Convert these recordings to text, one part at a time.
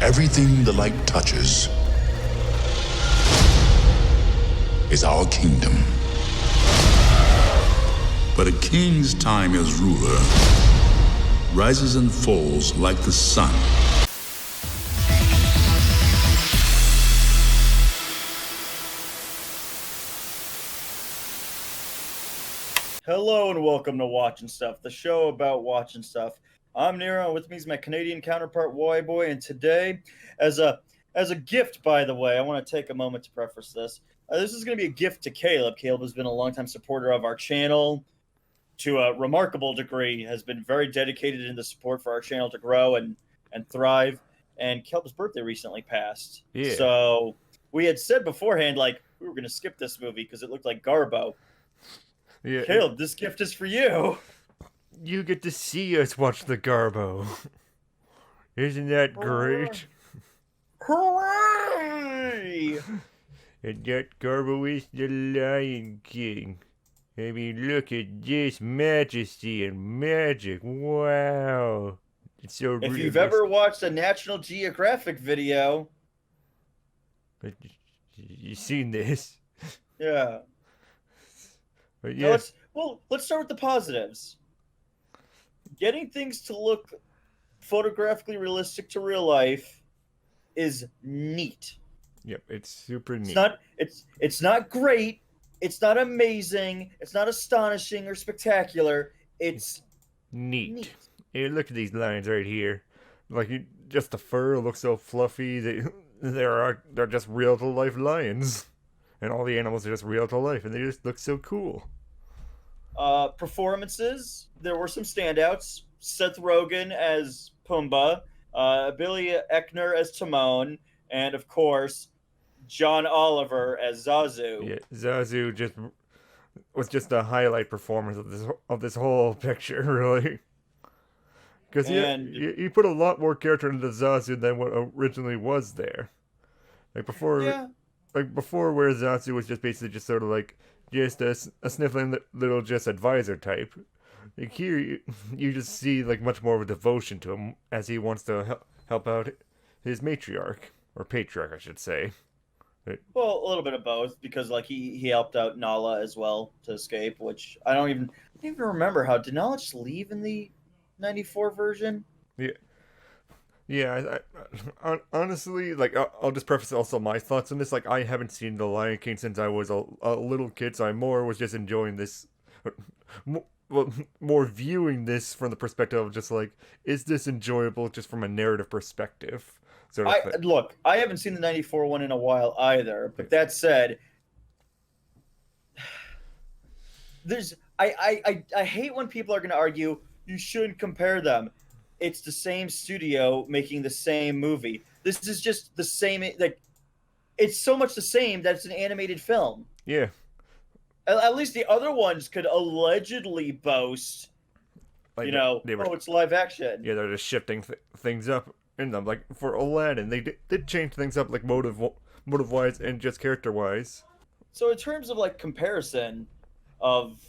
Everything the light touches is our kingdom. But a king's time as ruler rises and falls like the sun. Hello and welcome to Watchin Stuff, the show about watching stuff. I'm NERO, and with me is my Canadian counterpart, WHYBOY, and today, as a gift, by the way, I want to take a moment to preface this. This is going to be a gift to Caleb. Caleb has been a longtime supporter of our channel to a remarkable degree, has been very dedicated in the support for our channel to grow and thrive, and Caleb's birthday recently passed. Yeah. So we had said beforehand, like, we were going to skip this movie because it looked like Garbo. Yeah. Caleb, this gift is for you. You get to see us watch the Garbo. Isn't that great? Hooray! And that Garbo is the Lion King. I mean, look at this majesty and magic. Wow. It's so If you've ever watched a National Geographic video... You've seen this. Yeah. But yeah. Let's start with the positives. Getting things to look photographically realistic to real life is neat. Yep, it's super neat. It's not great. It's not amazing. It's not astonishing or spectacular. It's neat. Hey, look at these lines right here. Like, just the fur looks so fluffy. They're just real to life lions. And all the animals are just real to life, and they just look so cool. Performances, there were some standouts. Seth Rogen as Pumbaa, Billy Eichner as Timon, and of course, John Oliver as Zazu. Yeah, Zazu was just a highlight performance of this whole picture, really. Because he put a lot more character into Zazu than what originally was there. Like before. Yeah. Like before, where Zazu was just basically just sort of like just a sniffling little just advisor type. Like here, you just see like much more of a devotion to him as he wants to help out his matriarch or patriarch, I should say. Well, a little bit of both, because like he helped out Nala as well to escape, which I don't even remember how did Nala just leave in the '94 version? Yeah. Yeah, I honestly, like, I'll just preface also my thoughts on this. Like, I haven't seen The Lion King since I was a little kid, so I more was just enjoying this, more viewing this from the perspective of just like, is this enjoyable just from a narrative perspective? Look, I haven't seen the '94 one in a while either, but that said, I hate when people are going to argue you shouldn't compare them. It's the same studio making the same movie. This is just the same. Like, it's so much the same that it's an animated film. Yeah. At least the other ones could allegedly boast, like, it's live action. Yeah, they're just shifting things up in them. Like for Aladdin, they did change things up, like motive-wise and just character-wise. So in terms of like comparison of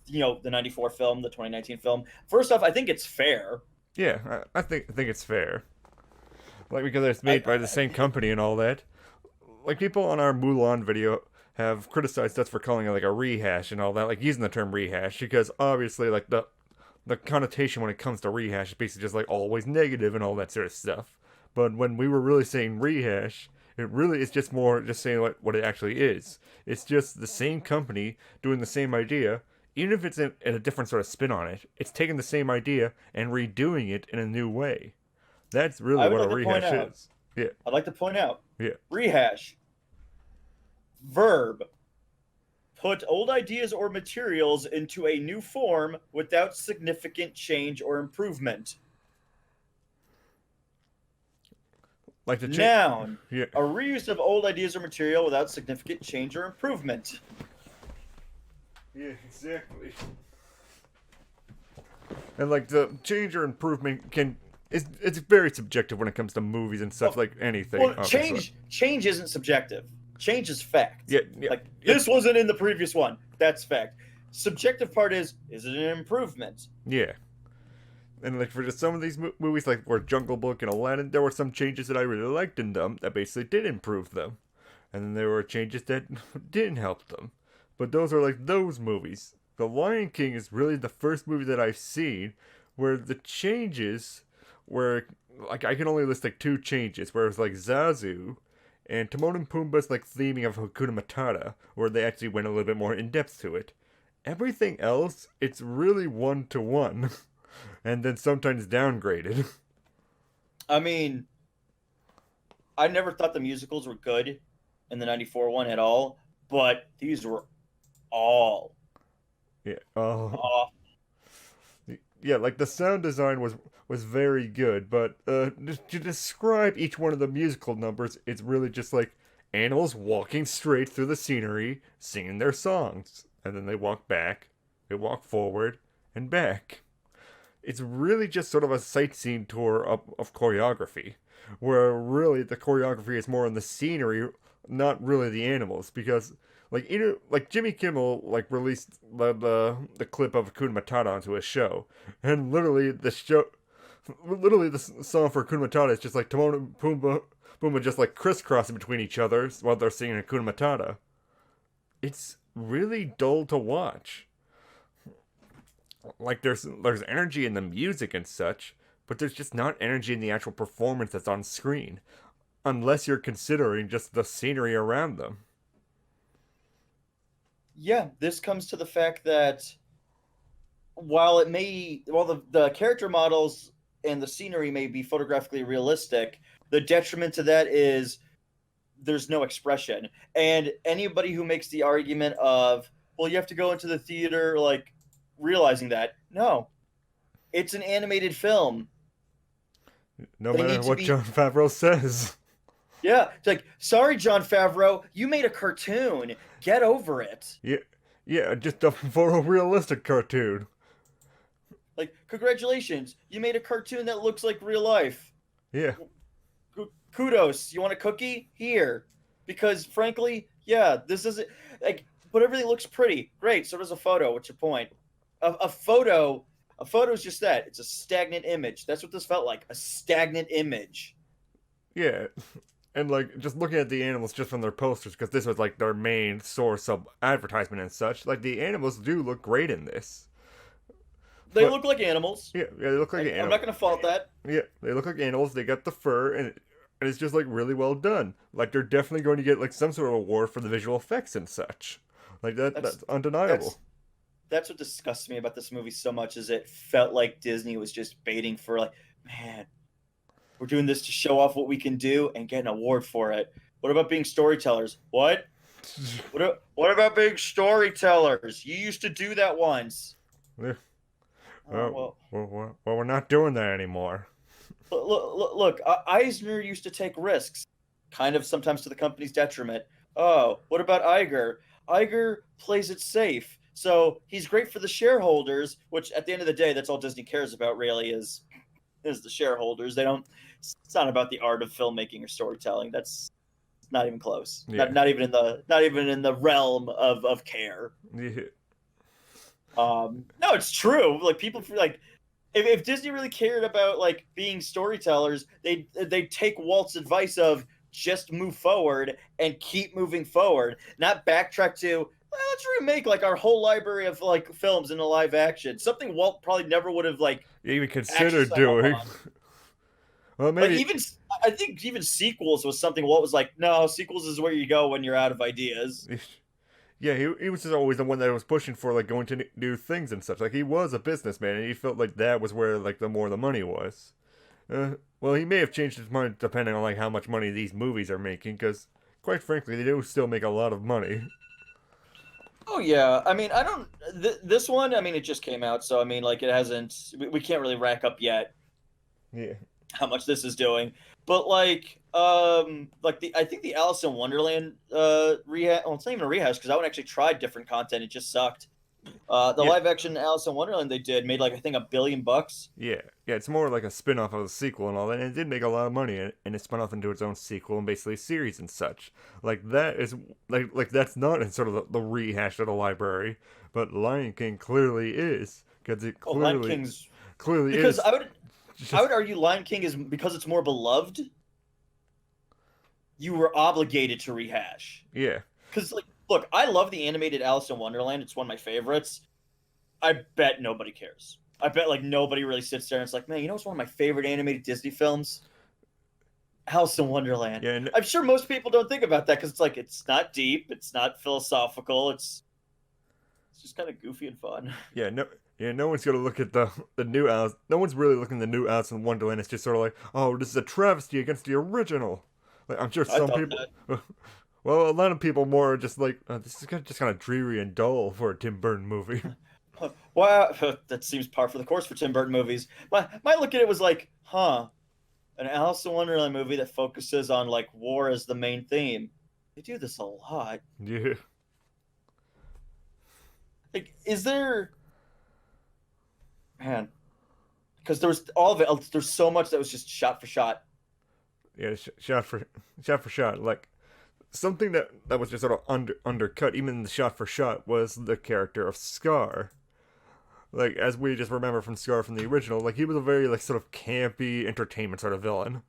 the '94 film, the 2019 film. First off, I think it's fair. Yeah, I think it's fair. Like, because it's made by the same company and all that. Like, people on our Mulan video have criticized us for calling it like a rehash and all that, like using the term rehash, because obviously like the connotation when it comes to rehash is basically just like always negative and all that sort of stuff. But when we were really saying rehash, it really is just more just saying what it actually is. It's just the same company doing the same idea. Even if it's in a different sort of spin on it, it's taking the same idea and redoing it in a new way. That's really what a rehash is. Yeah. I'd like to point out. Yeah. Rehash. Verb. Put old ideas or materials into a new form without significant change or improvement. Like the Noun. Yeah. A reuse of old ideas or material without significant change or improvement. Yeah, exactly. And like the change or improvement it's very subjective when it comes to movies and stuff, like anything. Well, change isn't subjective. Change is fact. Yeah. Like this wasn't in the previous one. That's fact. Subjective part is it an improvement? Yeah. And like for just some of these movies, like for Jungle Book and Aladdin, there were some changes that I really liked in them that basically did improve them, and then there were changes that didn't help them. But those are like those movies. The Lion King is really the first movie that I've seen where the changes were like I can only list like two changes, where it was like Zazu and Timon and Pumbaa's like theming of Hakuna Matata, where they actually went a little bit more in depth to it. Everything else, it's really one to one. And then sometimes downgraded. I mean, I never thought the musicals were good in the '94 one at all, but these were all Yeah. off. Yeah, like the sound design was very good, but to describe each one of the musical numbers, it's really just like animals walking straight through the scenery, singing their songs, and then they walk back, they walk forward, and back. It's really just sort of a sightseeing tour of choreography, where really the choreography is more on the scenery, not really the animals, because like Jimmy Kimmel like released the clip of Hakuna Matata onto his show, and literally the song for Hakuna Matata is just like Timon and Pumbaa just like crisscrossing between each other while they're singing Hakuna Matata. It's really dull to watch. Like there's energy in the music and such, but there's just not energy in the actual performance that's on screen, unless you're considering just the scenery around them. Yeah, this comes to the fact that while the character models and the scenery may be photographically realistic, the detriment to that is there's no expression. And anybody who makes the argument of, well, you have to go into the theater like realizing that, no, it's an animated film. No matter what Jon Favreau says. Yeah, it's like, sorry, Jon Favreau, you made a cartoon. Get over it. Yeah, just a photorealistic cartoon. Like, congratulations, you made a cartoon that looks like real life. Yeah. Kudos. You want a cookie? Here. Because, frankly, yeah, this isn't, like, but everything looks pretty. Great, so does a photo. What's your point? A photo is just that. It's a stagnant image. That's what this felt like. A stagnant image. Yeah. And, like, just looking at the animals just from their posters, because this was, like, their main source of advertisement and such, like, the animals do look great in this. They look like animals. Yeah, they look like animals. I'm not going to fault that. Yeah, they look like animals. They got the fur, and it's just, like, really well done. Like, they're definitely going to get, like, some sort of award for the visual effects and such. Like, that's undeniable. That's what disgusts me about this movie so much, is it felt like Disney was just baiting for, like, man, we're doing this to show off what we can do and get an award for it. What about being storytellers? What about being storytellers? You used to do that once. Yeah. Well, we're not doing that anymore. Look, Eisner used to take risks, kind of sometimes to the company's detriment. Oh, what about Iger? Iger plays it safe. So he's great for the shareholders, which at the end of the day, that's all Disney cares about really is the shareholders. It's not about the art of filmmaking or storytelling. That's not even close. Yeah. Not even in the realm of care. Yeah. No, it's true. Like people feel like if Disney really cared about like being storytellers, they'd take Walt's advice of just move forward and keep moving forward, not backtrack to let's remake like our whole library of like films in a live action. Something Walt probably never would have like even considered doing. Well, maybe I think even sequels was something Walt was like, no, sequels is where you go when you're out of ideas. Yeah, he was just always the one that was pushing for like going to new things and stuff. Like he was a businessman, and he felt like that was where like the more the money was. Well, he may have changed his mind depending on like how much money these movies are making, because quite frankly, they do still make a lot of money. Oh yeah, I mean, I don't. This one, I mean, it just came out, so I mean, like, it hasn't. We can't really rack up yet. Yeah. How much this is doing, but like I think the Alice in Wonderland rehash. Well, it's not even a rehash because that one actually tried different content. It just sucked. Live action Alice in Wonderland they did made like I think $1 billion. Yeah, it's more like a spin-off of the sequel and all that, and it did make a lot of money, and it spun off into its own sequel and basically a series and such. Like that is like that's not in sort of the rehash of the library, but Lion King clearly is because it clearly. Lion King's clearly Because is. I would argue Lion King is because it's more beloved. You were obligated to rehash. Yeah. Because like, look, I love the animated Alice in Wonderland. It's one of my favorites. I bet nobody cares. I bet like nobody really sits there and it's like, man, you know what's one of my favorite animated Disney films? Alice in Wonderland. Yeah. I'm sure most people don't think about that because it's like it's not deep, it's not philosophical, it's just kind of goofy and fun. Yeah. No. Yeah, no one's gonna look at the new Alice. No one's really looking at the new Alice in Wonderland. It's just sort of like, oh, this is a travesty against the original. Like, I'm sure I some thought people. that. Well, a lot of people more are just like, this is just kind of dreary and dull for a Tim Burton movie. Wow, that seems par for the course for Tim Burton movies. My look at it was like, huh, an Alice in Wonderland movie that focuses on like war as the main theme. They do this a lot. Yeah. Like, is there, man? Because there was all of it. There's so much that was just shot for shot. Yeah, shot for shot. Like, something that was just sort of undercut, even in the shot for shot, was the character of Scar. Like, as we just remember from Scar from the original, like, he was a very, like, sort of campy entertainment sort of villain.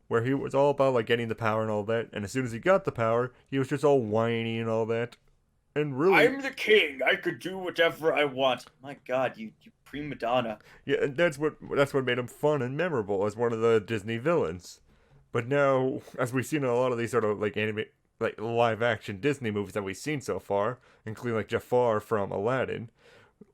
Where he was all about, like, getting the power and all that, and as soon as he got the power, he was just all whiny and all that. And really... I'm the king. I could do whatever I want. My God, you prima donna. Yeah, and that's what made him fun and memorable as one of the Disney villains. But now, as we've seen in a lot of these sort of, like, like, live-action Disney movies that we've seen so far, including, like, Jafar from Aladdin,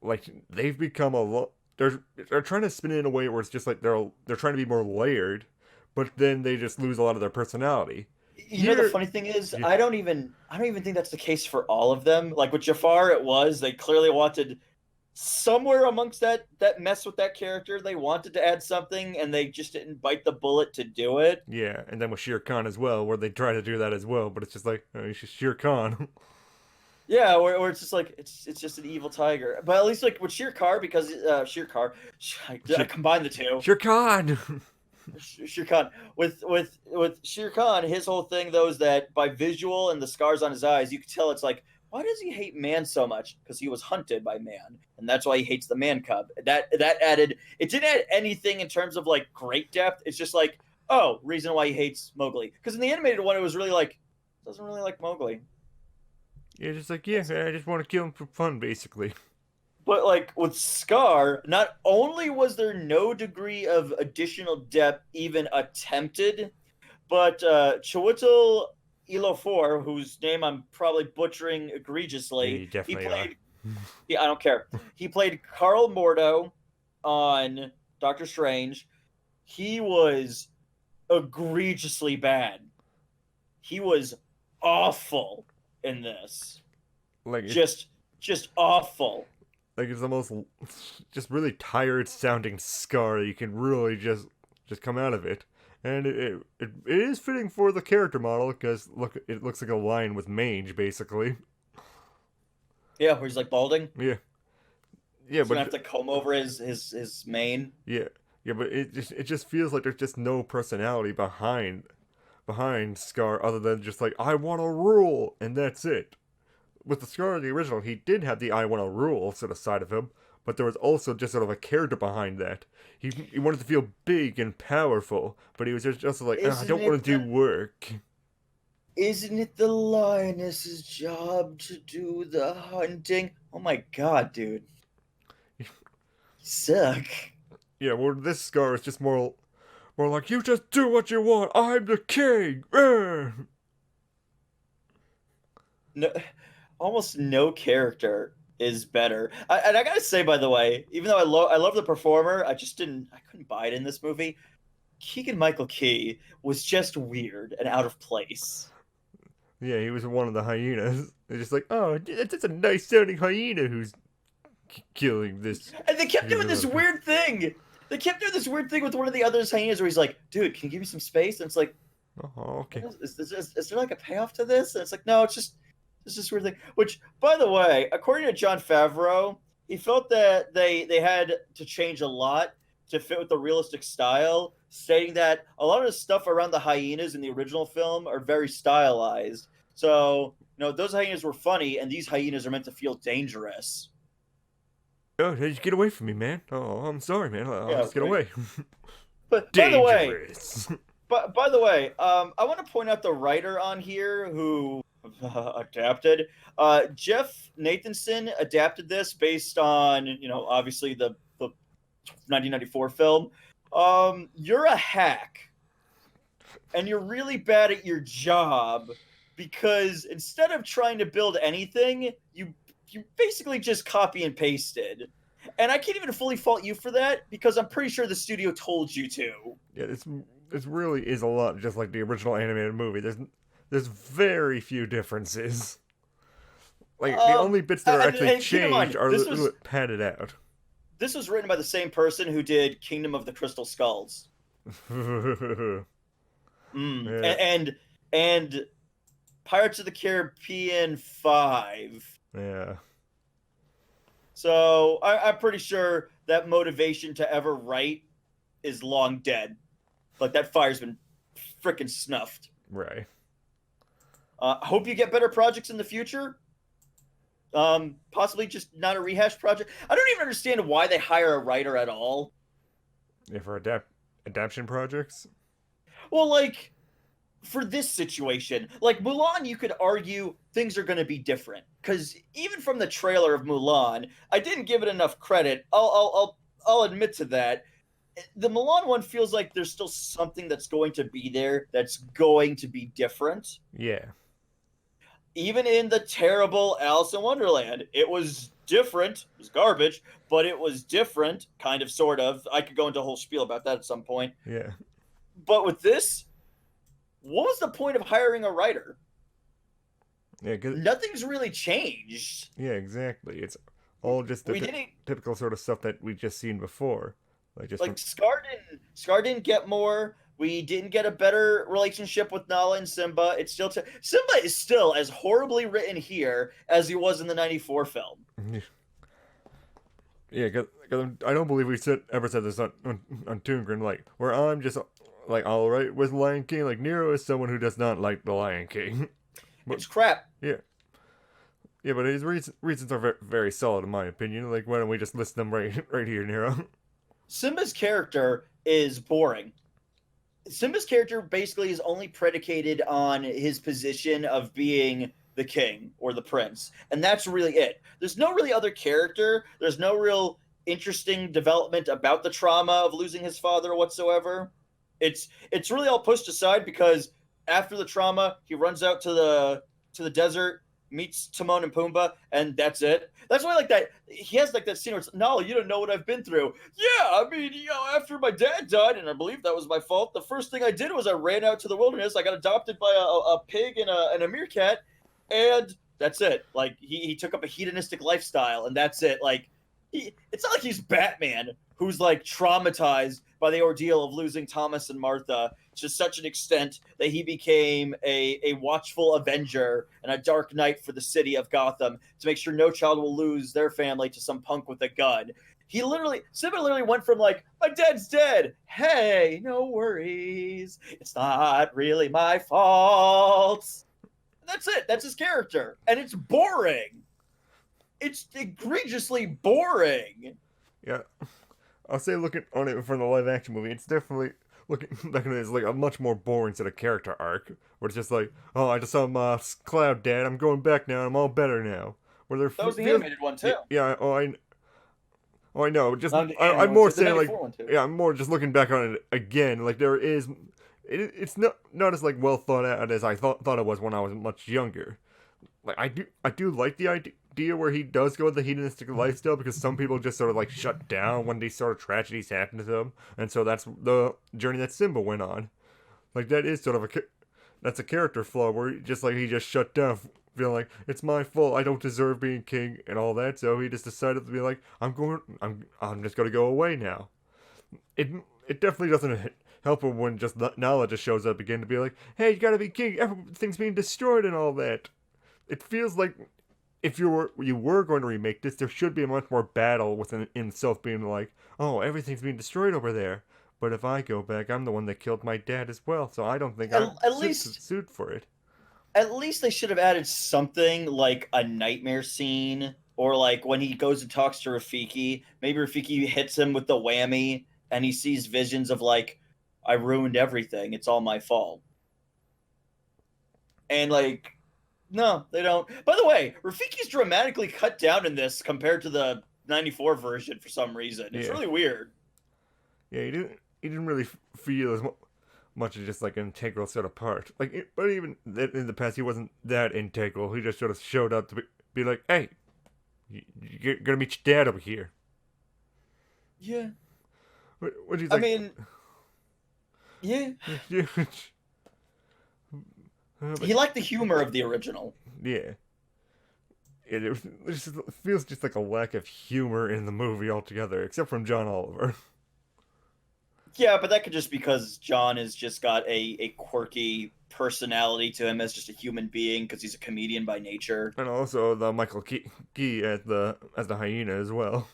like, they've become a lot... They're trying to spin it in a way where it's just like they're trying to be more layered, but then they just lose a lot of their personality. You know, the funny thing is, Yeah. I don't even think that's the case for all of them. Like with Jafar, it was they clearly wanted somewhere amongst that mess with that character, they wanted to add something, and they just didn't bite the bullet to do it. Yeah, and then with Shere Khan as well, where they try to do that as well, but it's just like, oh, he's just Shere Khan. Yeah, where it's just like it's just an evil tiger. But at least like with Shere Khan, because Shere Khan, I combined the two. Shere Khan. Shere Khan with Shere Khan, his whole thing though is that by visual and the scars on his eyes, you can tell it's like, why does he hate man so much? Because he was hunted by man, and that's why he hates the man cub. That added, it didn't add anything in terms of like great depth. It's just like, oh, reason why he hates Mowgli. Because in the animated one, it was really like, doesn't really like Mowgli. Yeah, just like, yeah, I just want to kill him for fun, basically. But like with Scar, not only was there no degree of additional depth even attempted, but Chiwetel Ejiofor, whose name I'm probably butchering egregiously, Yeah, you definitely played. Yeah, I don't care. He played Carl Mordo on Doctor Strange. He was egregiously bad. He was awful in this. Like, Just awful. like it's the most just really tired sounding Scar that you can really just come out of it. And it is fitting for the character model because look, it looks like a lion with mange basically. Yeah, where he's like balding. Yeah, He's gonna have to comb over his mane. yeah, but it just feels like there's just no personality behind Scar other than just like, I want to rule, and that's it. With the Scar in the original, he did have the I want to rule sort of side of him, but there was also just sort of a character behind that. He wanted to feel big and powerful, but he was just like, I don't want to do work. Isn't it the lioness's job to do the hunting? Oh my god, dude. You suck. Yeah, well, this Scar is just more like, you just do what you want, I'm the king! No, almost no character is better. And I gotta say, by the way, even though I love the performer, I couldn't buy it in this movie. Keegan-Michael Key was just weird and out of place. Yeah, he was one of the hyenas. They're just like, oh, that's just a nice sounding hyena who's killing this. And they kept doing this weird thing. They kept doing this weird thing with one of the other hyenas where he's like, dude, can you give me some space? And it's like, Oh, okay. is there like a payoff to this? And it's like, no, it's this weird thing. Which, by the way, according to Jon Favreau, he felt that they had to change a lot to fit with the realistic style, stating that a lot of the stuff around the hyenas in the original film are very stylized. So, those hyenas were funny, and these hyenas are meant to feel dangerous. Oh, hey, get away from me, man. Oh, I'm sorry, man. I'll Yeah, just get right. away. But Dangerous. by the way, I want to point out the writer on here who adapted. Jeff Nathanson adapted this based on, obviously the 1994 film. You're a hack, and you're really bad at your job because instead of trying to build anything, you basically just copy and pasted. And I can't even fully fault you for that because I'm pretty sure the studio told you to. Yeah, this really is a lot just like the original animated movie. There's very few differences. Like the only bits that are actually changed are padded out. This was written by the same person who did Kingdom of the Crystal Skulls. Yeah. And Pirates of the Caribbean 5. Yeah. So I'm pretty sure that motivation to ever write is long dead. Like that fire's been freaking snuffed. Right. I hope you get better projects in the future. Possibly just not a rehash project. I don't even understand why they hire a writer at all. Yeah, for adaptation projects. Well, like for this situation, like Mulan, you could argue things are going to be different because even from the trailer of Mulan, I didn't give it enough credit. I'll admit to that. The Mulan one feels like there's still something that's going to be there that's going to be different. Yeah. Even in the terrible Alice in Wonderland, it was different. It was garbage, but it was different, kind of, sort of. I could go into a whole spiel about that at some point. Yeah. But with this, what was the point of hiring a writer? Yeah, nothing's really changed. Yeah, exactly. It's all just the typical sort of stuff that we just seen before. Like Scar didn't get more. We didn't get a better relationship with Nala and Simba. It's still Simba is still as horribly written here as he was in the '94 film. Yeah, because I don't believe we ever said this on ToonGrin. Like, where I'm just like all right with Lion King. Like Nero is someone who does not like the Lion King. But, it's crap. Yeah. Yeah, but his reasons are very, very solid in my opinion. Like, why don't we just list them right here, Nero? Simba's character is boring. Simba's character basically is only predicated on his position of being the king or the prince, and that's really it. There's no really other character. There's no real interesting development about the trauma of losing his father whatsoever. It's really all pushed aside because after the trauma, he runs out to the desert, meets Timon and Pumbaa, and that's it. That's why, like, that he has like that scene where it's, "No, you don't know what I've been through." Yeah, I mean, after my dad died, and I believe that was my fault, the first thing I did was I ran out to the wilderness. I got adopted by a pig and a meerkat, and that's it. Like, he took up a hedonistic lifestyle, and that's it. Like, it's not like he's Batman, who's like traumatized by the ordeal of losing Thomas and Martha to such an extent that he became a watchful avenger and a dark knight for the city of Gotham to make sure no child will lose their family to some punk with a gun. Simba literally went from like, my dad's dead. Hey, no worries. It's not really my fault. That's it. That's his character. And it's boring. It's egregiously boring. Yeah. I'll say looking on it from the live action movie, it's definitely looking back at it as like a much more boring sort of character arc. Where it's just like, oh, I just saw my cloud, Dad. I'm going back now. I'm all better now. That was the animated one too. Yeah. I know. Just I'm more saying like, yeah, I'm more just looking back on it again. Like there is, it's not as like well thought out as I thought it was when I was much younger. Like I do like the idea where he does go with the hedonistic lifestyle because some people just sort of like shut down when these sort of tragedies happen to them, and so that's the journey that Simba went on. Like that is sort of that's a character flaw where he just shut down, feeling like it's my fault, I don't deserve being king and all that. So he just decided to be like, I'm just gonna go away now. It definitely doesn't help him when just Nala just shows up again to be like, hey, you gotta be king, everything's being destroyed and all that. It feels like if you were going to remake this, there should be a much more battle within himself being like, oh, everything's being destroyed over there. But if I go back, I'm the one that killed my dad as well, so I don't think I'm suited for it. At least they should have added something like a nightmare scene Or like when he goes and talks to Rafiki, maybe Rafiki hits him with the whammy and he sees visions of like, I ruined everything. It's all my fault. And like, no, they don't. By the way, Rafiki's dramatically cut down in this compared to the 94 version for some reason. It's Yeah. really weird. Yeah, he didn't really feel as much as just like an integral sort of part. Like, but even in the past, he wasn't that integral. He just sort of showed up to be like, hey, you're gonna meet your dad over here. Yeah. What do you think? I mean, yeah. Yeah. He liked the humor of the original. Yeah. It feels just like a lack of humor in the movie altogether, except from John Oliver. Yeah, but that could just because John has just got a quirky personality to him as just a human being because he's a comedian by nature. And also the Michael Key as the hyena as well.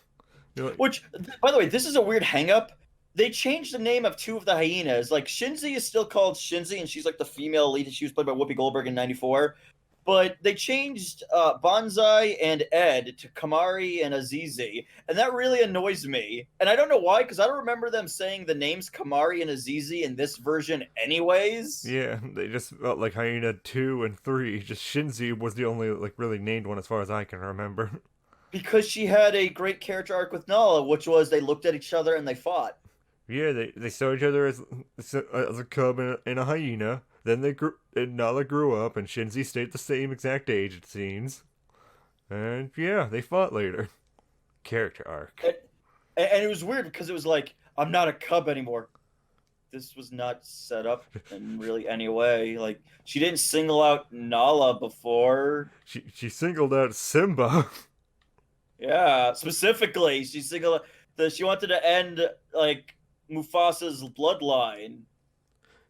Like, Which, by the way, this is a weird hang-up. They changed the name of two of the hyenas. Like, Shinzi is still called Shinzi, and she's like the female lead. She was played by Whoopi Goldberg in 94. But they changed Banzai and Ed to Kamari and Azizi, and that really annoys me. And I don't know why, because I don't remember them saying the names Kamari and Azizi in this version anyways. yeah, they just felt like Hyena 2 and 3. Just Shinzi was the only like really named one as far as I can remember. Because she had a great character arc with Nala, which was they looked at each other and they fought. Yeah, they saw each other as a cub and a hyena. Then Nala grew up, and Shinzi stayed the same exact age, it seems. And yeah, they fought later. Character arc. And it was weird because it was like, I'm not a cub anymore. This was not set up in really any way. Like, she didn't single out Nala before. She singled out Simba. Yeah, specifically, she singled she wanted to end like Mufasa's bloodline.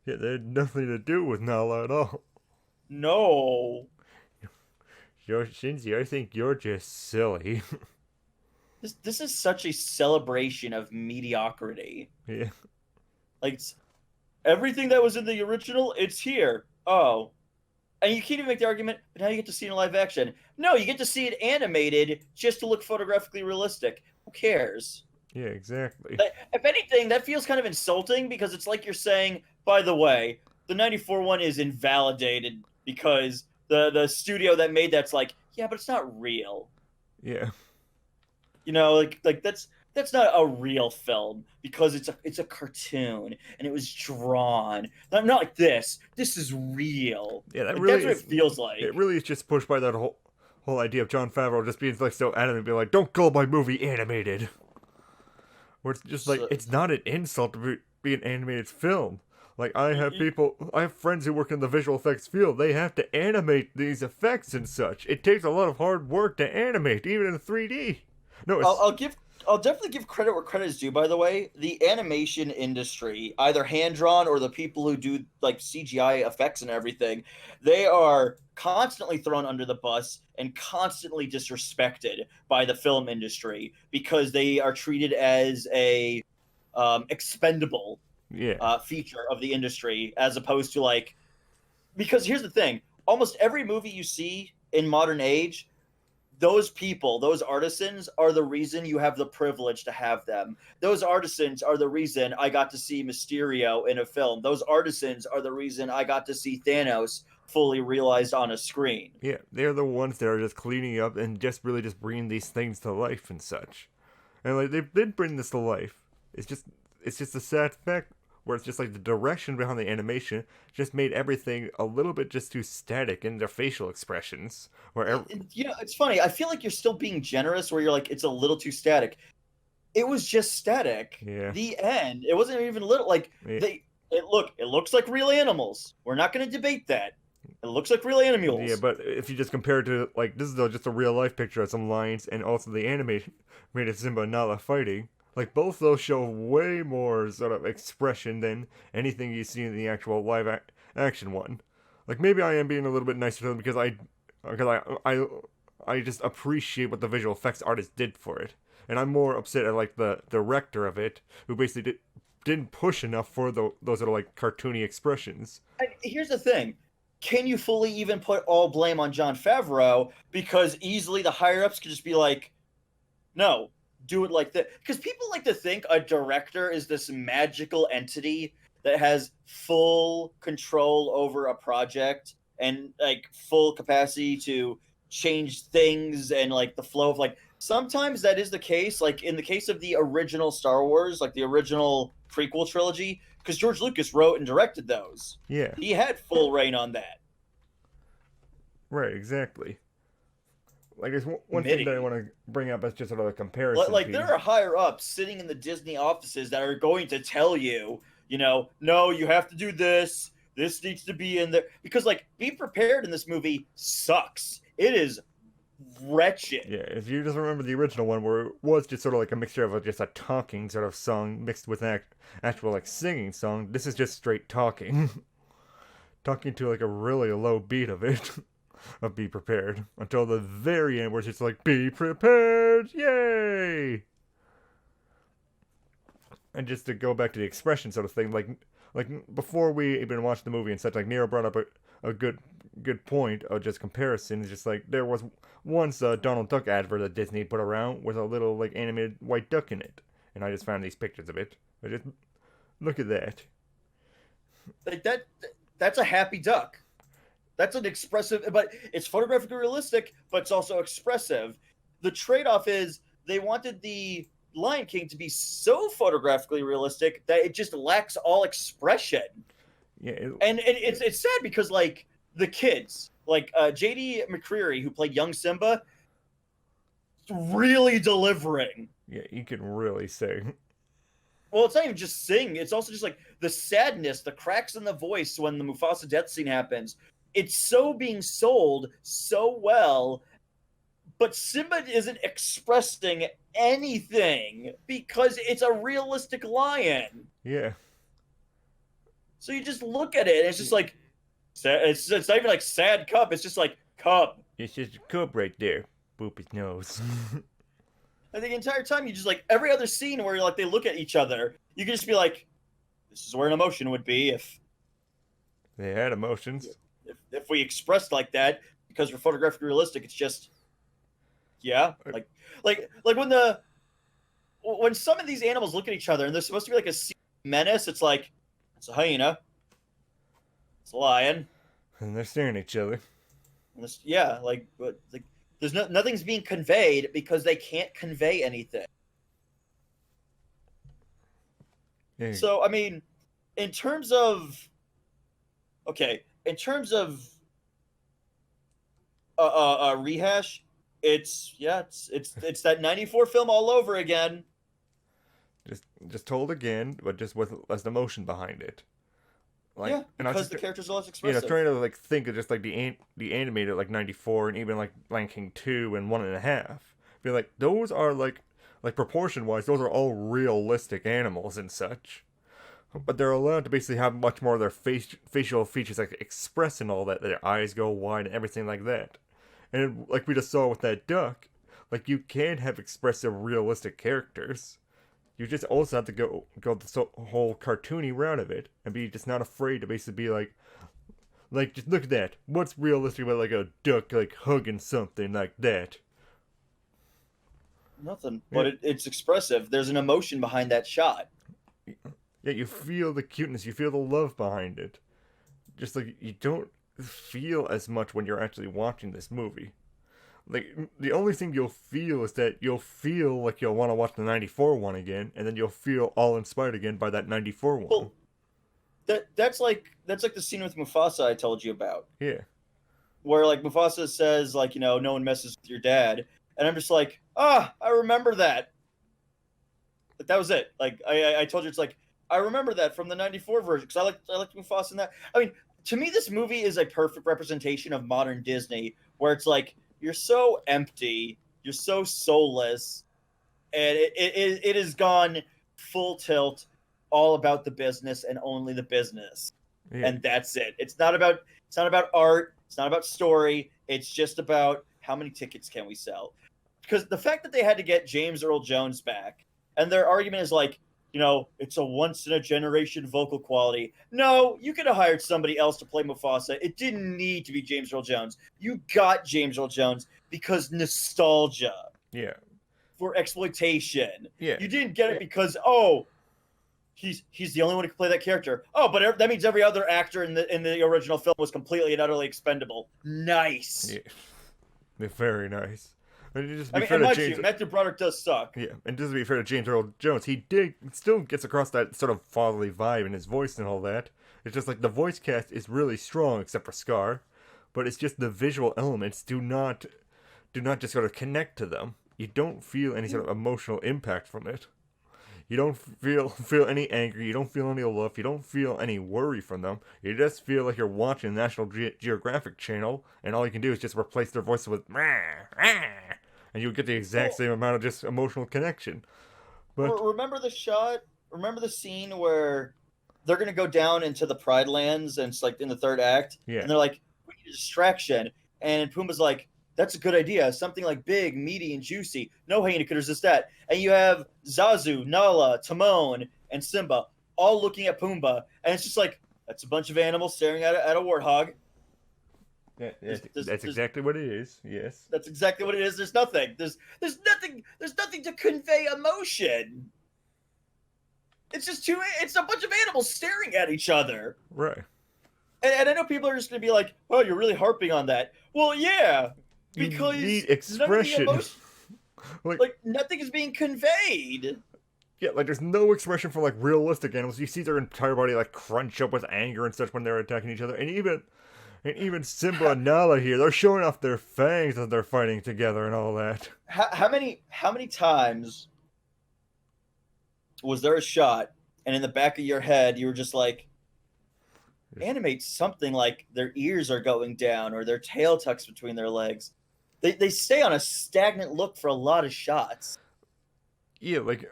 Yeah, they had nothing to do with Nala at all. No. Shinzi, I think you're just silly. This is such a celebration of mediocrity. Yeah. Like, everything that was in the original, it's here. Oh. And you can't even make the argument, but now you get to see it in live action. No, you get to see it animated just to look photographically realistic. Who cares? Yeah, exactly. If anything, that feels kind of insulting because it's like you're saying, by the way, the 94 one is invalidated because the studio that made that's like, yeah, but it's not real. Yeah. You know, like that's not a real film because it's a cartoon and it was drawn. Not like this. This is real. Yeah, that's what it feels like. It really is just pushed by that whole idea of Jon Favreau just being like so adamant, being like, "Don't call my movie animated." Where it's just like it's not an insult to be an animated film. Like I have friends who work in the visual effects field. They have to animate these effects and such. It takes a lot of hard work to animate, even in 3D. No, I'll definitely give credit where credit is due. By the way, the animation industry, either hand drawn or the people who do like CGI effects and everything, they are constantly thrown under the bus and constantly disrespected by the film industry because they are treated as a expendable feature of the industry, as opposed to like, because here's the thing: almost every movie you see in modern age, those people, those artisans are the reason you have the privilege to have them. Those artisans are the reason I got to see Mysterio in a film. Those artisans are the reason I got to see Thanos fully realized on a screen. Yeah, they're the ones that are just cleaning up and just really just bringing these things to life and such. And like they did bring this to life. It's just a sad fact where it's just like the direction behind the animation just made everything a little bit just too static in their facial expressions. You know, it's funny. I feel like you're still being generous where you're like, it's a little too static. It was just static. Yeah. The end. It wasn't even little. Like, it looks like real animals. We're not going to debate that. It looks like real animals. Yeah, but if you just compare it to, like, this is just a real life picture of some lines and also the animated Simba and Nala fighting. Like, both those show way more sort of expression than anything you see in the actual live action one. Like, maybe I am being a little bit nicer to them because I just appreciate what the visual effects artist did for it. And I'm more upset at, like, the director of it, who didn't push enough for those sort of, like, cartoony expressions. And here's the thing. can you fully even put all blame on Jon Favreau? Because easily the higher ups could just be like, no, do it like that. Because people like to think a director is this magical entity that has full control over a project and like full capacity to change things and like the flow of like sometimes that is the case, like in the case of the original Star Wars, like the original prequel trilogy, because George Lucas wrote and directed those. Yeah. He had full reign on that. Right, exactly. Like, there's one thing Committee. that I want to bring up as just sort of a comparison Like piece. there are higher ups sitting in the Disney offices that are going to tell you, you know, no, you have to do this. This needs to be in there because like Be Prepared in this movie sucks. It is wretched. Yeah, if you just remember the original one where it was just sort of like a mixture of just a talking sort of song mixed with an actual like singing song, this is just straight talking. Talking to like a really low beat of it. Of Be Prepared. Until the very end where it's just like, be prepared! Yay! And just to go back to the expression sort of thing, like before we even watched the movie and such, like Nero brought up a good point of just comparison. It's just like there was once a Donald Duck advert that Disney put around with a little like animated white duck in it. And I just found these pictures of it. I just look at that. Like that's a happy duck. That's an expressive, but it's photographically realistic, but it's also expressive. The trade-off is they wanted the Lion King to be so photographically realistic that it just lacks all expression. Yeah, and it's sad because like the kids, like J.D. McCreary, who played young Simba, really delivering. Yeah, you can really sing. Well, it's not even just sing; it's also just like the sadness, the cracks in the voice when the Mufasa death scene happens. It's so being sold so well, but Simba isn't expressing anything because it's a realistic lion. Yeah. So you just look at it, and it's just like, it's not even like sad cub. It's just like cub. It's just a cub right there. Boop his nose. And the entire time, you just like every other scene where like they look at each other, you can just be like, this is where an emotion would be if they had emotions. If we expressed like that because we're photographically realistic, it's just yeah, like when some of these animals look at each other and they're supposed to be like a menace, it's like it's a hyena, it's a lion, and they're staring at each other. And this, yeah, like there's nothing's being conveyed because they can't convey anything. Yeah. So I mean, in terms of rehash, it's that 94 film all over again. Just told again, but just with less emotion behind it. Like, yeah, because the characters are less expressive. Yeah, trying to like think of just like the animated like 94 and even like Lion King 2 and 1.5. Feel like those are like proportion wise, those are all realistic animals and such. But they're allowed to basically have much more of their facial features like express and all that. Their eyes go wide and everything like that. And like we just saw with that duck, like you can have expressive, realistic characters. You just also have to go the whole cartoony route of it and be just not afraid to basically be like just look at that. What's realistic about like a duck like hugging something like that? Nothing, but it's expressive. There's an emotion behind that shot. Yeah, you feel the cuteness, you feel the love behind it. Just like you don't feel as much when you're actually watching this movie. Like, the only thing you'll feel is that you'll feel like you'll want to watch the 94 one again, and then you'll feel all inspired again by that 94 one. Well, that's like the scene with Mufasa I told you about. Yeah. Where, like, Mufasa says, like, you know, no one messes with your dad. And I'm just like, I remember that. But that was it. Like, I told you, it's like, I remember that from the 94 version, because I liked Mufasa in that. I mean, to me, this movie is a perfect representation of modern Disney, where it's like, you're so empty, you're so soulless, and it has gone full tilt, all about the business and only the business, and that's it. It's not about art, it's not about story. It's just about how many tickets can we sell. Because the fact that they had to get James Earl Jones back, and their argument is like, it's a once in a generation vocal quality. No, you could have hired somebody else to play Mufasa. It didn't need to be James Earl Jones. You got James Earl Jones because nostalgia. Yeah. For exploitation. Yeah. You didn't get it because he's the only one who can play that character. Oh, but that means every other actor in the original film was completely and utterly expendable. Nice. Yeah. Very nice. And Matthew Broderick does suck. Yeah, and just to be fair to James Earl Jones, he still gets across that sort of fatherly vibe in his voice and all that. It's just like the voice cast is really strong, except for Scar, but it's just the visual elements do not just sort of connect to them. You don't feel any sort of emotional impact from it. You don't feel any anger. You don't feel any love. You don't feel any worry from them. You just feel like you're watching the National Geographic Channel, and all you can do is just replace their voices with rah, rah, and you get the exact same amount of just emotional connection. But remember the shot? Remember the scene where they're gonna go down into the Pride Lands, and it's like in the third act, and they're like, "We need a distraction," and Pumbaa's like, "That's a good idea. Something like big, meaty, and juicy. No hyena could resist that." And you have Zazu, Nala, Timon, and Simba all looking at Pumbaa, and it's just like, that's a bunch of animals staring at a warthog. Yeah, that's exactly what it is. Yes, that's exactly what it is. There's nothing. There's nothing to convey emotion. It's just it's a bunch of animals staring at each other. Right. And I know people are just gonna be like, "Oh, you're really harping on that." Well, yeah. Because you need expression. Like nothing is being conveyed. Yeah, like there's no expression for like realistic animals. You see their entire body like crunch up with anger and such when they're attacking each other. And even Simba and Nala here, they're showing off their fangs as they're fighting together and all that. How many times was there a shot and in the back of your head you were just like, animate something like their ears are going down or their tail tucks between their legs? They stay on a stagnant look for a lot of shots. Yeah, like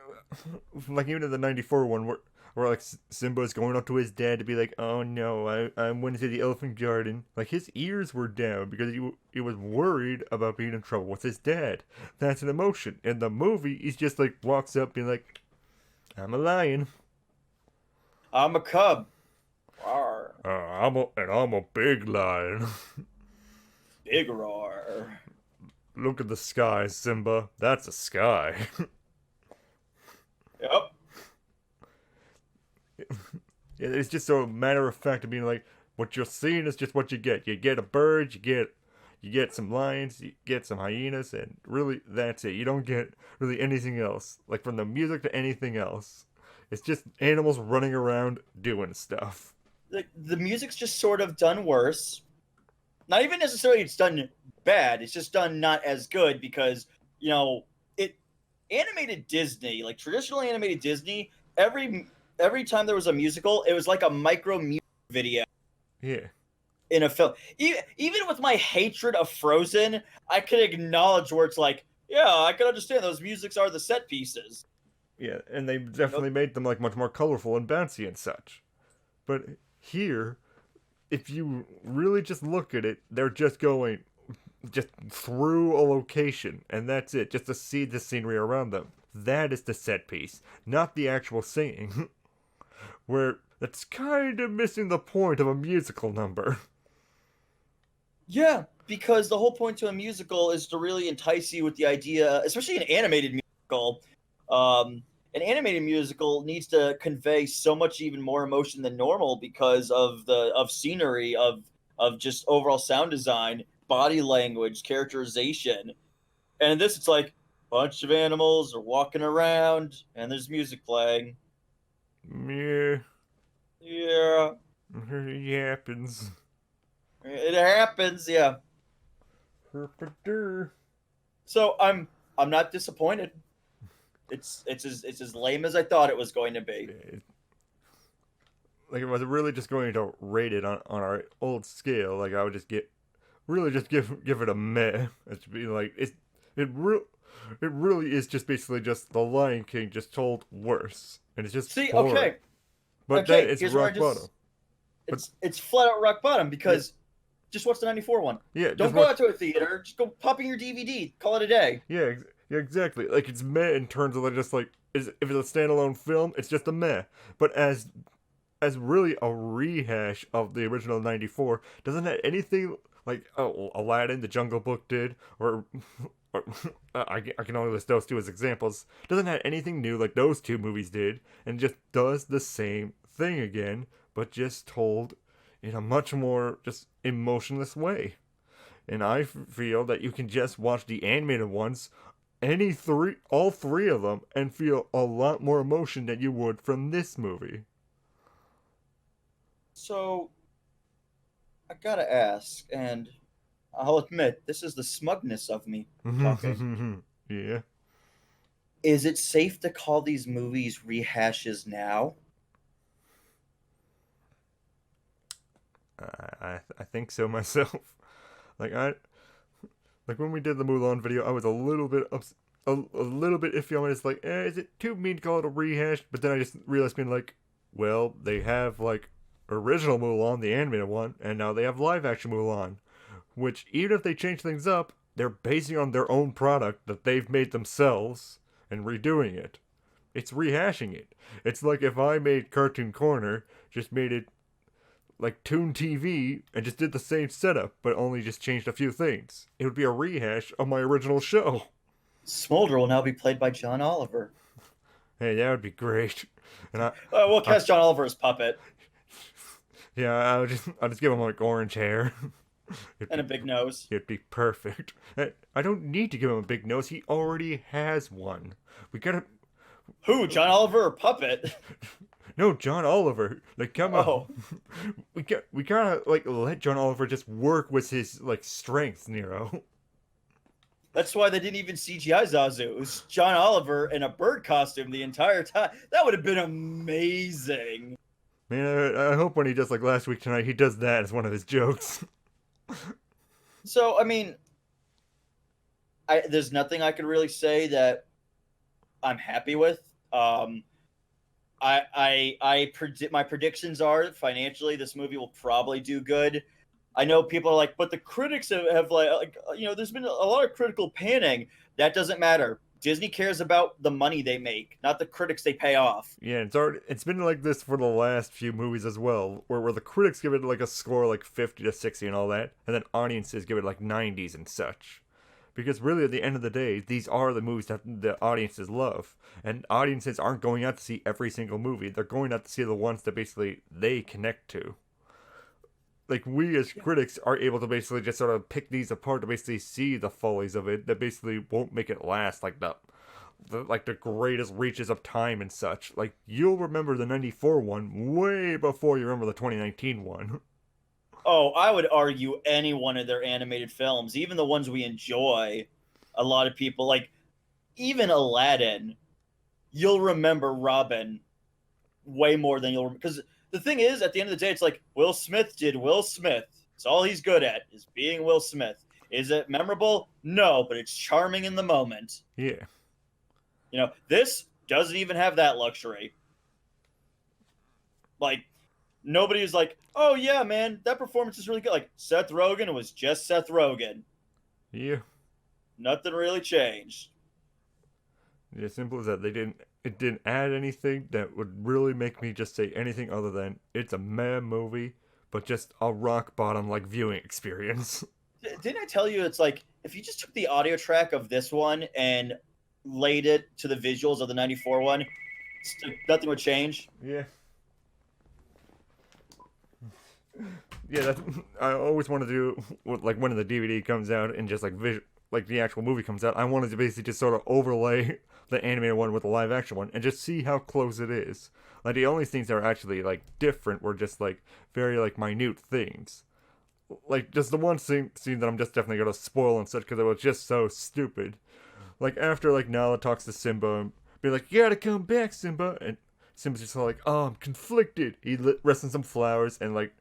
even in the 94 one where like Simba's going up to his dad to be like, "Oh no, I went into the elephant garden." Like his ears were down because he was worried about being in trouble with his dad. That's an emotion. In the movie, he's just like walks up being like, "I'm a lion. I'm a cub. I'm a big lion." Big roar. Look at the sky, Simba. That's a sky. Yep. Yeah, it's just so matter of fact of being like, what you're seeing is just what you get. You get a bird, you get some lions, you get some hyenas, and really that's it. You don't get really anything else. Like from the music to anything else. It's just animals running around doing stuff. The music's just sort of done worse. Not even necessarily it's done bad. It's just done not as good because, animated Disney, like traditional animated Disney, every time there was a musical, it was like a micro music video. Yeah. In a film. Even with my hatred of Frozen, I could acknowledge where it's like, yeah, I can understand those musics are the set pieces. Yeah, and they definitely made them like much more colorful and bouncy and such. But here, if you really just look at it, they're just going just through a location, and that's it, just to see the scenery around them. That is the set piece, not the actual singing. Where that's kind of missing the point of a musical number. Yeah, because the whole point to a musical is to really entice you with the idea, especially an animated musical. An animated musical needs to convey so much even more emotion than normal because of scenery, of just overall sound design, body language, characterization. And in this, it's like a bunch of animals are walking around and there's music playing. Yeah. Yeah. It happens. It happens, yeah. So I'm not disappointed. It's as lame as I thought it was going to be. Like if I was really just going to rate it on our old scale, like I would just give it a meh. It's be like it really is just basically just The Lion King just told worse, and it's just boring. Okay. But okay, it's rock bottom. It's flat out rock bottom because just watch the 94 one. Yeah. Don't go out to a theater. Just go pop in your DVD. Call it a day. Yeah, exactly. Like it's meh in terms of like just like if it's a standalone film, it's just a meh. But as really a rehash of the original '94, doesn't have anything like Aladdin, The Jungle Book did, or I can only list those two as examples. Doesn't have anything new like those two movies did, and just does the same thing again, but just told in a much more just emotionless way. And I feel that you can just watch the animated ones, all three of them, and feel a lot more emotion than you would from this movie. So, I gotta ask, and I'll admit, this is the smugness of me talking. Yeah. Is it safe to call these movies rehashes now? I think so myself. Like when we did the Mulan video, I was a little bit a little bit iffy on it. It's like, is it too mean to call it a rehash? But then I just realized being like, well, they have like original Mulan, the animated one, and now they have live action Mulan, which even if they change things up, they're basing on their own product that they've made themselves and redoing it. It's rehashing it. It's like if I made Cartoon Corner, just made it like Toon TV and just did the same setup, but only just changed a few things. It would be a rehash of my original show. Smolder will now be played by John Oliver. Hey, that would be great. And we'll cast John Oliver as puppet. Yeah, I'll just give him like orange hair. And a big nose. It'd be perfect. I don't need to give him a big nose. He already has one. We gotta. Who? John Oliver or puppet? No, John Oliver. Like, come on. We gotta like let John Oliver just work with his like strengths, Nero. That's why they didn't even CGI Zazu. It was John Oliver in a bird costume the entire time. That would have been amazing. Man, I hope when he does like Last Week Tonight, he does that as one of his jokes. So, I mean, there's nothing I could really say that I'm happy with. I predict, my predictions are that financially this movie will probably do good. I know people are like, but the critics have like there's been a lot of critical panning. That doesn't matter. Disney cares about the money they make, not the critics they pay off. Yeah, it's been like this for the last few movies as well, where the critics give it like a score like 50 to 60 and all that, and then audiences give it like 90s and such. Because really, at the end of the day, these are the movies that the audiences love. And audiences aren't going out to see every single movie. They're going out to see the ones that basically they connect to. Like, we as critics are able to basically just sort of pick these apart to basically see the follies of it that basically won't make it last like the greatest reaches of time and such. Like, you'll remember the 94 one way before you remember the 2019 one. Oh, I would argue any one of their animated films, even the ones we enjoy, a lot of people, like, even Aladdin, you'll remember Robin way more than you'll remember. Because the thing is, at the end of the day, it's like, Will Smith did Will Smith. It's all he's good at, is being Will Smith. Is it memorable? No, but it's charming in the moment. Yeah. This doesn't even have that luxury. Like, nobody's like, oh yeah, man, that performance is really good. Like, Seth Rogen was just Seth Rogen. Yeah. Nothing really changed. Yeah, simple as that. It didn't add anything that would really make me just say anything other than it's a meh movie, but just a rock bottom like viewing experience. Didn't I tell you it's like if you just took the audio track of this one and laid it to the visuals of the 94 one, nothing would change? Yeah. Yeah, I always want to do, like, when the DVD comes out and just, like, like, the actual movie comes out, I wanted to basically just sort of overlay the animated one with the live-action one and just see how close it is. Like, the only things that are actually, like, different were just, like, very, like, minute things. Like, just the one scene that I'm just definitely going to spoil and such because it was just so stupid. Like, after, like, Nala talks to Simba and be like, you gotta come back, Simba, and Simba's just like, oh, I'm conflicted. He rests in some flowers and, like,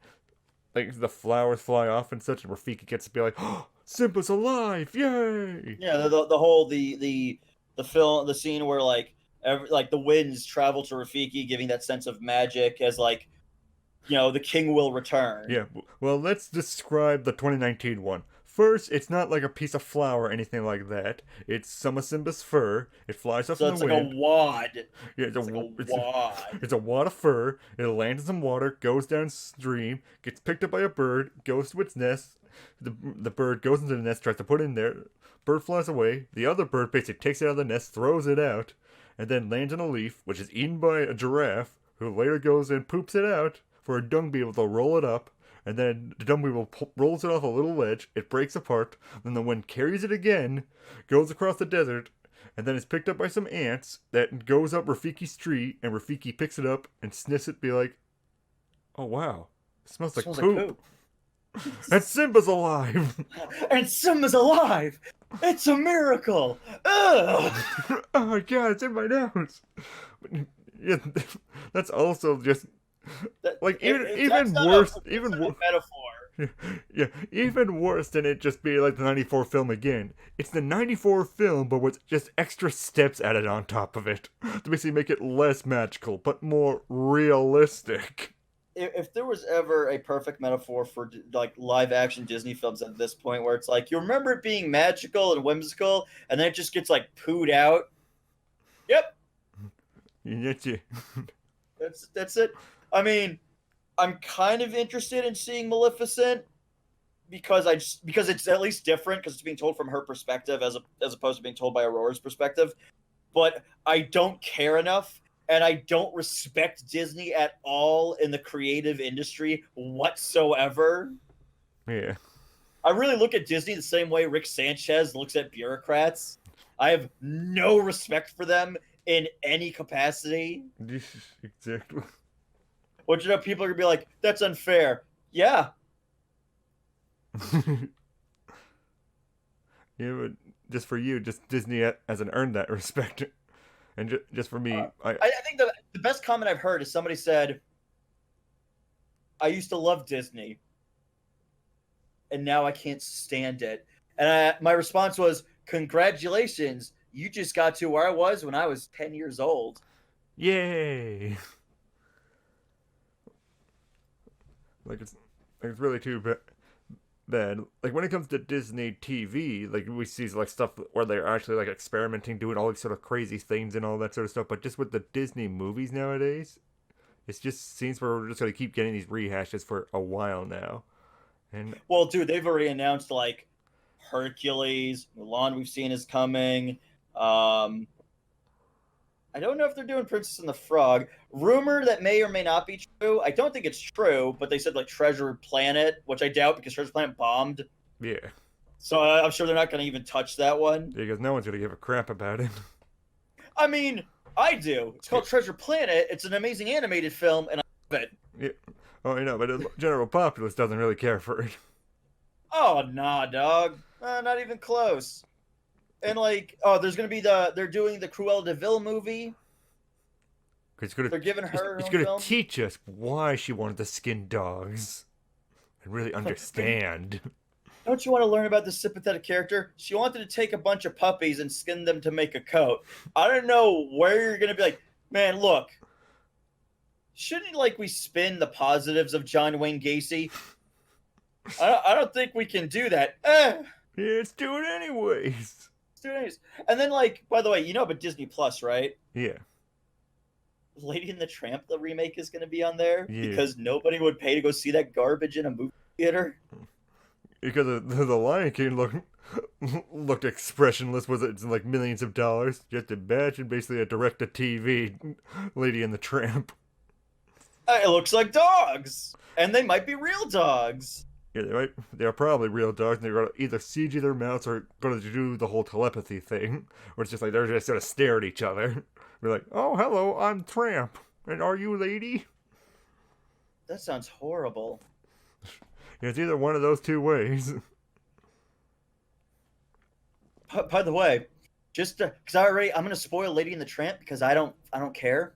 the flowers fly off and such, and Rafiki gets to be like, oh, Simba's alive, yay! Yeah, the whole the film, the scene where like the winds travel to Rafiki, giving that sense of magic as like, the king will return. Yeah, well, let's describe the 2019 one. First, it's not like a piece of flour or anything like that. It's some of Simba's fur. It flies off So in it's the like wind. a wad. Yeah, It's like a wad. it's a wad of fur. It lands in some water, goes downstream, gets picked up by a bird, goes to its nest. The bird goes into the nest, tries to put it in there. Bird flies away. The other bird basically takes it out of the nest, throws it out, and then lands on a leaf, which is eaten by a giraffe, who later goes and poops it out for a dung beetle to roll it up. And then the dung beetle rolls it off a little ledge. It breaks apart. Then the wind carries it again, goes across the desert, and then it's picked up by some ants that goes up Rafiki's tree, and Rafiki picks it up and sniffs it, be like, "Oh wow, it smells like poop." And Simba's alive. And Simba's alive. It's a miracle. Ugh. Oh my god, it's in my nose. Yeah, that's also just like even worse. Even worse. Metaphor. Yeah, even worse than it just be like the 94 film again. It's the 94 film, but with just extra steps added on top of it to basically make it less magical, but more realistic. If there was ever a perfect metaphor for like live action Disney films at this point, where it's like you remember it being magical and whimsical, and then it just gets like pooed out. Yep, that's it. I mean, I'm kind of interested in seeing Maleficent because it's at least different because it's being told from her perspective as opposed to being told by Aurora's perspective. But I don't care enough, and I don't respect Disney at all in the creative industry whatsoever. Yeah. I really look at Disney the same way Rick Sanchez looks at bureaucrats. I have no respect for them in any capacity. Exactly. Which, people are going to be like, that's unfair. Yeah. Yeah, but just for you, just Disney hasn't earned that respect. And just for me, I think the best comment I've heard is somebody said, I used to love Disney, and now I can't stand it. And my response was, congratulations, you just got to where I was when I was 10 years old. Yay! Like it's really too bad. Like when it comes to Disney TV, like we see like stuff where they're actually like experimenting, doing all these sort of crazy things and all that sort of stuff. But just with the Disney movies nowadays, it just seems we're just gonna keep getting these rehashes for a while now. And well, dude, they've already announced like Hercules, Mulan. We've seen is coming. I don't know if they're doing Princess and the Frog. Rumor that may or may not be true. I don't think it's true, but they said like Treasure Planet, which I doubt because Treasure Planet bombed. yeah. So I'm sure they're not going to even touch that one. Yeah, because no one's going to give a crap about it. I mean, I do. It's called Treasure Planet. It's an amazing animated film, and I love it. Yeah. Oh, I know, but the general populace doesn't really care for it. Oh, nah, dog. Not even close. And like, there's going to be they're doing the Cruella de Vil movie. They're giving her It's going to teach us why she wanted to skin dogs. And really understand. Don't you want to learn about this sympathetic character? She wanted to take a bunch of puppies and skin them to make a coat. I don't know where you're going to be like, man, look. Shouldn't like we spin the positives of John Wayne Gacy? I don't think we can do that. Yeah, let's do it anyways. And then, like, by the way, but Disney Plus, right? Yeah. Lady and the Tramp, the remake, is going to be on there because nobody would pay to go see that garbage in a movie theater. Because the Lion King looked expressionless. Was it like millions of dollars? Just imagine basically a direct-to-TV Lady and the Tramp. It looks like dogs, and they might be real dogs. Yeah, they're probably real dogs, and they're going to either CG their mouths or going to do the whole telepathy thing, where it's just like they're just going to stare at each other. We're like, oh, hello, I'm Tramp, and are you Lady? That sounds horrible. Yeah, it's either one of those two ways. By the way, just because I'm going to spoil Lady and the Tramp because I don't care.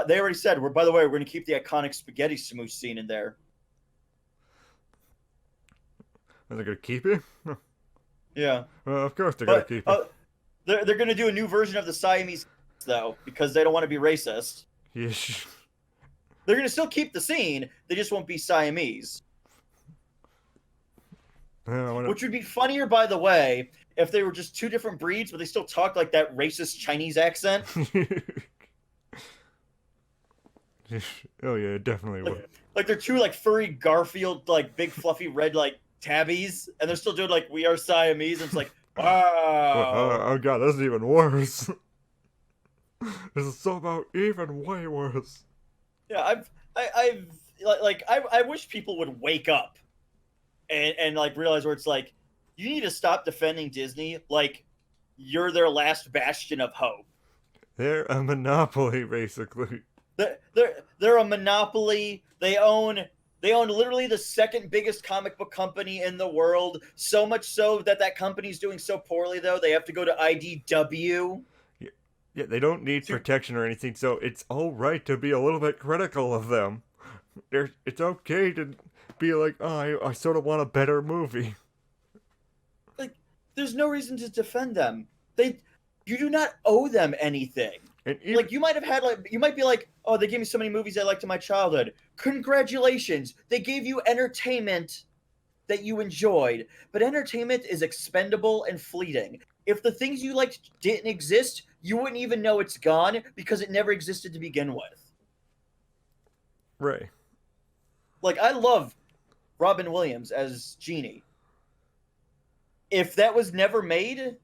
They already said we're going to keep the iconic spaghetti smooch scene in there. Are they going to keep it? Yeah. Well, of course they're going to keep it. They're going to do a new version of the Siamese, though, because they don't want to be racist. Yes. They're going to still keep the scene. They just won't be Siamese. Which would be funnier, by the way, if they were just two different breeds, but they still talked like that racist Chinese accent. Oh yeah, it definitely like, would. Like they're two like furry Garfield, like big fluffy red like tabbies, and they're still doing like we are Siamese. And it's like, wow. Oh god, that's even worse. This is somehow even way worse. Yeah, I wish people would wake up and like realize where it's like you need to stop defending Disney like you're their last bastion of hope. They're a monopoly, basically. They're a monopoly. They own literally the second biggest comic book company in the world. So much so that company's doing so poorly though they have to go to IDW. Yeah, they don't need protection or anything, so it's all right to be a little bit critical of them. It's okay to be like, oh, I sort of want a better movie. Like, there's no reason to defend them. You do not owe them anything. And even, like, you might be like, oh, they gave me so many movies I liked in my childhood. Congratulations, they gave you entertainment that you enjoyed. But entertainment is expendable and fleeting. If the things you liked didn't exist, you wouldn't even know it's gone because it never existed to begin with. Right. Like, I love Robin Williams as Genie. If that was never made,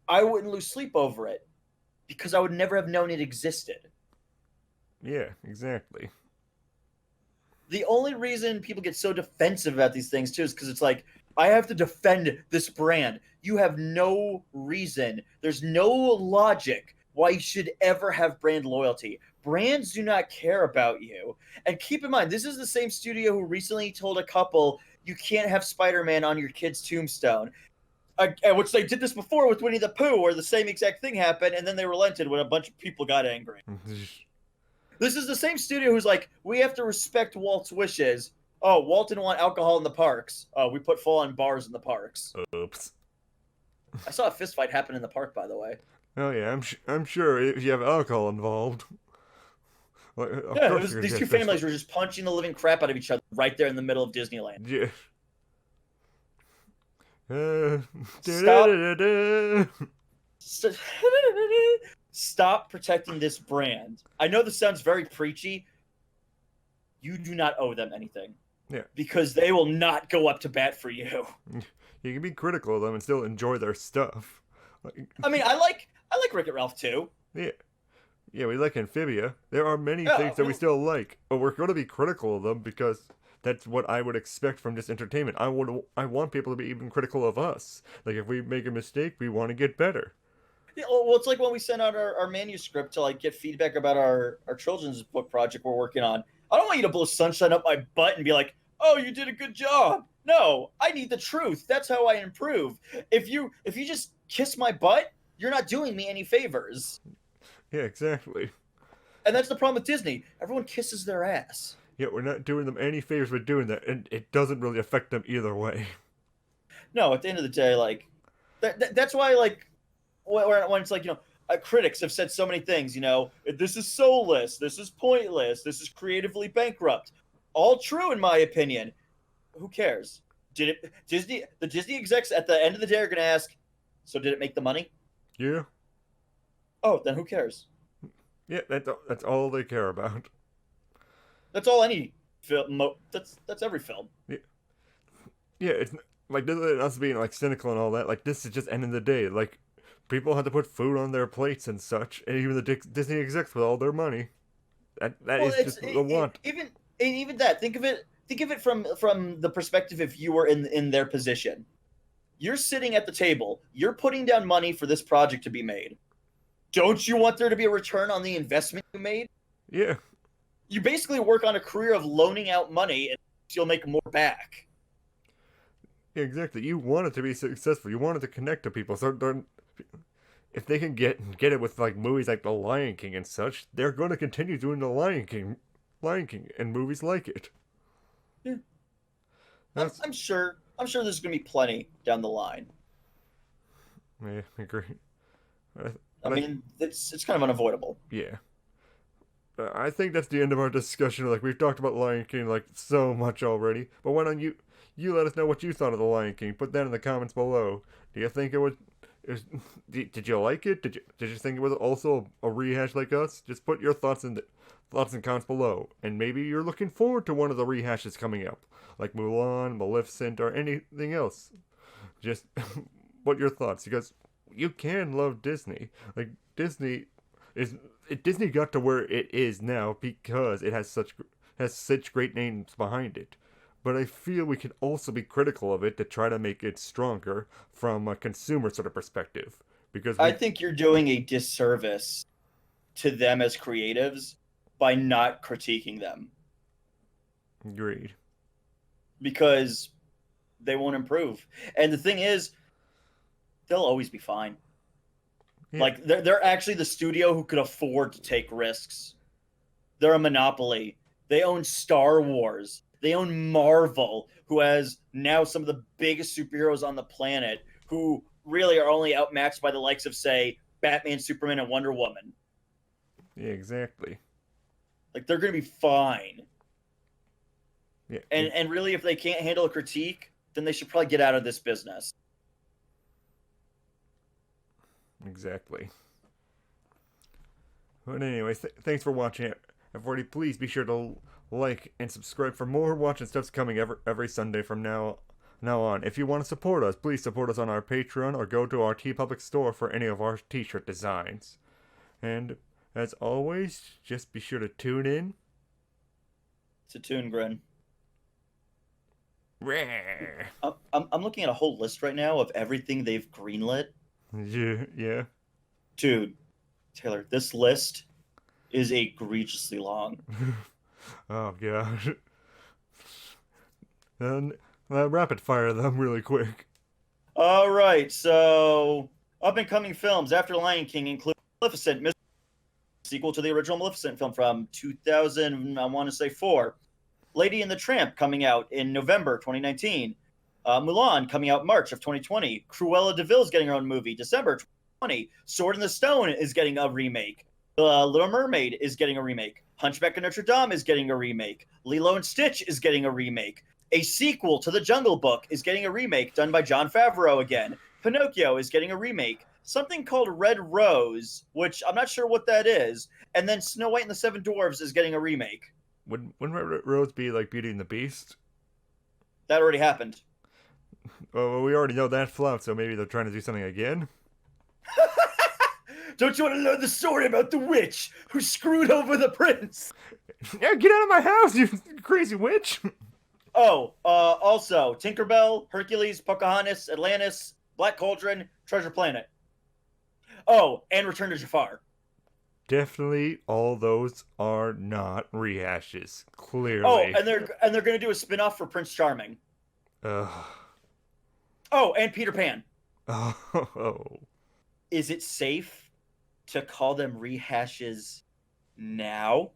I wouldn't lose sleep over it because I would never have known it existed. Yeah, exactly. The only reason people get so defensive about these things, too, is because it's like, I have to defend this brand. You have no reason. There's no logic why you should ever have brand loyalty. Brands do not care about you. And keep in mind, this is the same studio who recently told a couple, you can't have Spider-Man on your kid's tombstone. Which they did this before with Winnie the Pooh, where the same exact thing happened, and then they relented when a bunch of people got angry. This is the same studio who's like, we have to respect Walt's wishes. Oh, Walt didn't want alcohol in the parks. Oh, we put full-on bars in the parks. Oops. I saw a fist fight happen in the park, by the way. Oh yeah, I'm sure if you have alcohol involved. Well, yeah, these two families were just punching the living crap out of each other right there in the middle of Disneyland. Yeah. Stop protecting this brand. I know this sounds very preachy. You do not owe them anything. Yeah. Because they will not go up to bat for you. You can be critical of them and still enjoy their stuff. I mean, I like Wreck-It Ralph too. Yeah. Yeah, we like Amphibia. There are many things that we still like, but we're going to be critical of them because that's what I would expect from just entertainment. I want people to be even critical of us. Like, if we make a mistake, we want to get better. Yeah, well, it's like when we send out our manuscript to like get feedback about our children's book project we're working on. I don't want you to blow sunshine up my butt and be like, oh, you did a good job. No, I need the truth. That's how I improve. If you just kiss my butt, you're not doing me any favors. Yeah, exactly. And that's the problem with Disney. Everyone kisses their ass. Yeah, we're not doing them any favors with doing that, and it doesn't really affect them either way. No, at the end of the day, like, that's why, like, when it's like, you know, critics have said so many things, you know, this is soulless, this is pointless, this is creatively bankrupt. All true, in my opinion. Who cares? The Disney execs at the end of the day are going to ask, so did it make the money? Yeah. Oh, then who cares? Yeah, that's all they care about. That's all any film. That's every film. Yeah. Yeah, it's like us being like cynical and all that. Like, this is just end of the day. Like, people have to put food on their plates and such, and even the Disney execs with all their money. That is just the want. Even that. Think of it from the perspective if you were in their position. You're sitting at the table. You're putting down money for this project to be made. Don't you want there to be a return on the investment you made? Yeah. You basically work on a career of loaning out money, and you'll make more back. Yeah, exactly. You want it to be successful. You want it to connect to people. So if they can get it with like movies like The Lion King and such, they're going to continue doing The Lion King, and movies like it. Yeah. I'm sure there's going to be plenty down the line. Yeah, I agree. I mean, it's kind of unavoidable. Yeah. I think that's the end of our discussion. Like, we've talked about Lion King like so much already. But why don't you you let us know what you thought of The Lion King. Put that in the comments below. Do you think it was... Did you like it? Did you think it was also a rehash like us? Just put your thoughts and comments below. And maybe you're looking forward to one of the rehashes coming up, like Mulan, Maleficent, or anything else. Just put your thoughts, because you can love Disney. Like, Disney got to where it is now because it has such great names behind it. But I feel we can also be critical of it to try to make it stronger from a consumer sort of perspective. Because I think you're doing a disservice to them as creatives by not critiquing them. Agreed. Because they won't improve. And the thing is, they'll always be fine. Yeah. Like, they're actually the studio who could afford to take risks. They're a monopoly. They own Star Wars. They own Marvel, who has now some of the biggest superheroes on the planet, who really are only outmatched by the likes of, say, Batman, Superman, and Wonder Woman. Yeah, exactly. Like, they're going to be fine. Yeah. And really, if they can't handle a critique, then they should probably get out of this business. Exactly. But anyway, thanks for watching, everybody. Please be sure to like and subscribe for more Watchin Stuff's coming every Sunday from now on. If you want to support us, please support us on our Patreon or go to our TeePublic store for any of our t-shirt designs. And as always, just be sure to tune in to ToonGrin. I'm looking at a whole list right now of everything they've greenlit. Yeah. Dude, Taylor, this list is egregiously long. Oh, gosh. Then rapid fire them really quick. All right, so up-and-coming films after Lion King include Maleficent, sequel to the original Maleficent film from 2000, I want to say 4. Lady and the Tramp coming out in November 2019. Mulan coming out March of 2020. Cruella de Vil's getting her own movie December 2020. Sword in the Stone is getting a remake. Little Mermaid is getting a remake. Hunchback of Notre Dame is getting a remake. Lilo and Stitch is getting a remake. A sequel to The Jungle Book is getting a remake done by Jon Favreau again. Pinocchio is getting a remake. Something called Red Rose, which I'm not sure what that is. And then Snow White and the Seven Dwarfs is getting a remake. Wouldn't Red Rose be like Beauty and the Beast? That already happened. Well, we already know that flopped, so maybe they're trying to do something again? Don't you want to learn the story about the witch who screwed over the prince? Yeah, get out of my house, you crazy witch! Oh, also, Tinkerbell, Hercules, Pocahontas, Atlantis, Black Cauldron, Treasure Planet. Oh, and Return to Jafar. Definitely all those are not rehashes, clearly. Oh, and they're going to do a spin-off for Prince Charming. Oh, and Peter Pan. Oh. Is it safe to call them rehashes now?